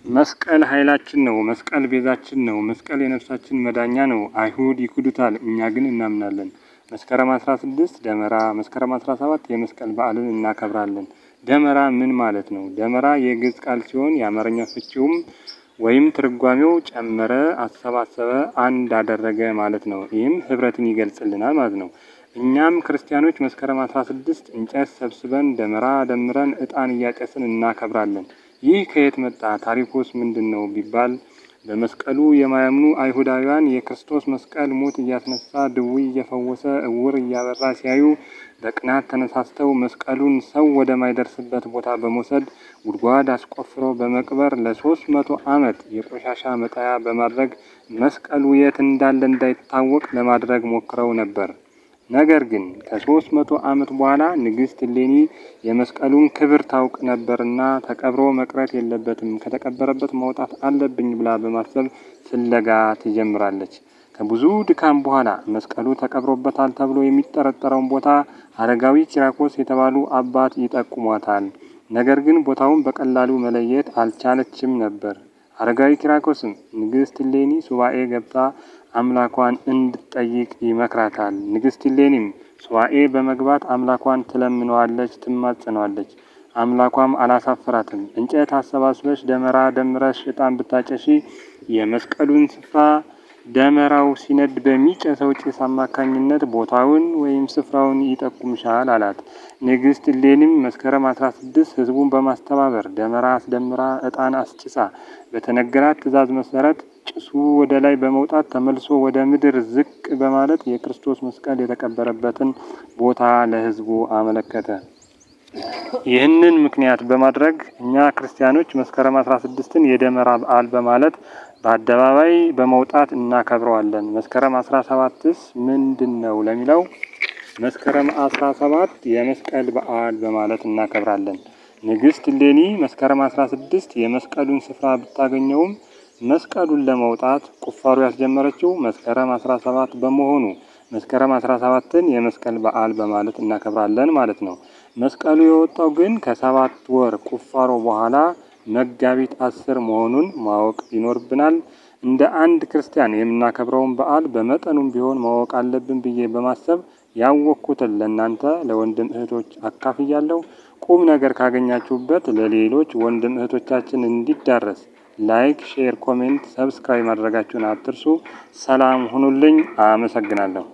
መስቀል ኃይላችን ነው። መስቀል ቤዛችን ነው። መስቀል የነፍሳችን መዳኛ ነው። አይሁድ ይክዱታል፣ እኛ ግን እናምናለን። መስከረም 16 ደመራ፣ መስከረም 17 የመስቀል በዓልን እናከብራለን። ደመራ ምን ማለት ነው? ደመራ የግዕዝ ቃል ሲሆን የአማርኛ ፍቺውም ወይም ትርጓሜው ጨመረ፣ አሰባሰበ፣ አንድ አደረገ ማለት ነው። ይህም ህብረትን ይገልጽልናል ማለት ነው። እኛም ክርስቲያኖች መስከረም 16 እንጨት ሰብስበን ደመራ ደምረን እጣን እያጨስን እናከብራለን። ይህ ከየት መጣ? ታሪኩስ ምንድነው ቢባል በመስቀሉ የማያምኑ አይሁዳውያን የክርስቶስ መስቀል ሞት እያስነሳ፣ ድውይ እየፈወሰ፣ እውር እያበራ ሲያዩ በቅናት ተነሳስተው መስቀሉን ሰው ወደማይደርስበት ቦታ በመውሰድ ጉድጓድ አስቆፍሮ በመቅበር ለ300 ዓመት የቆሻሻ መጣያ በማድረግ መስቀሉ የት እንዳለ እንዳይታወቅ ለማድረግ ሞክረው ነበር። ነገር ግን ከ300 ዓመት በኋላ ንግስት እሌኒ የመስቀሉን ክብር ታውቅ ነበርና ተቀብሮ መቅረት የለበትም፣ ከተቀበረበት ማውጣት አለብኝ ብላ በማሰብ ፍለጋ ትጀምራለች። ከብዙ ድካም በኋላ መስቀሉ ተቀብሮበታል ተብሎ የሚጠረጠረውን ቦታ አረጋዊ ኪራኮስ የተባሉ አባት ይጠቁሟታል። ነገር ግን ቦታውን በቀላሉ መለየት አልቻለችም ነበር። አረጋዊ ኪራኮስም ንግስት እሌኒ ሱባኤ ገብታ አምላኳን እንድትጠይቅ ይመክራታል። ንግስት እሌኒም ሱባኤ በመግባት አምላኳን ትለምነዋለች፣ ትማጸነዋለች። አምላኳም አላሳፈራትም። እንጨት አሰባስበሽ ደመራ ደምረሽ እጣን ብታጨሺ የመስቀሉን ስፍራ ደመራው ሲነድ በሚጨሰው ጭስ አማካኝነት ቦታውን ወይም ስፍራውን ይጠቁምሻል አላት። ንግስት እሌኒም መስከረም 16 ህዝቡን በማስተባበር ደመራ አስደምራ እጣን አስጭሳ በተነገራት ትእዛዝ መሰረት ጭሱ ወደ ላይ በመውጣት ተመልሶ ወደ ምድር ዝቅ በማለት የክርስቶስ መስቀል የተቀበረበትን ቦታ ለህዝቡ አመለከተ። ይህንን ምክንያት በማድረግ እኛ ክርስቲያኖች መስከረም 16ን የደመራ በዓል በማለት በአደባባይ በመውጣት እናከብረዋለን። መስከረም 17ስ ምንድነው ለሚለው መስከረም 17 የመስቀል በዓል በማለት እናከብራለን። ንግስት እሌኒ መስከረም 16 የመስቀሉን ስፍራ ብታገኘውም መስቀሉን ለመውጣት ቁፋሮ ያስጀመረችው መስከረም 17 በመሆኑ መስከረም 17ን የመስቀል በዓል በማለት እናከብራለን ማለት ነው። መስቀሉ የወጣው ግን ከ7 ወር ቁፋሮ በኋላ መጋቢት 10 መሆኑን ማወቅ ይኖርብናል። እንደ አንድ ክርስቲያን የምናከብረውን በዓል በመጠኑም ቢሆን ማወቅ አለብን ብዬ በማሰብ ያወቅኩትን ለእናንተ ለወንድም እህቶች አካፍያለሁ። ቁም ነገር ካገኛችሁበት ለሌሎች ወንድም እህቶቻችን እንዲዳረስ ላይክ፣ ሼር፣ ኮሜንት፣ ሰብስክራይብ ማድረጋችሁን አትርሱ። ሰላም ሁኑልኝ። አመሰግናለሁ።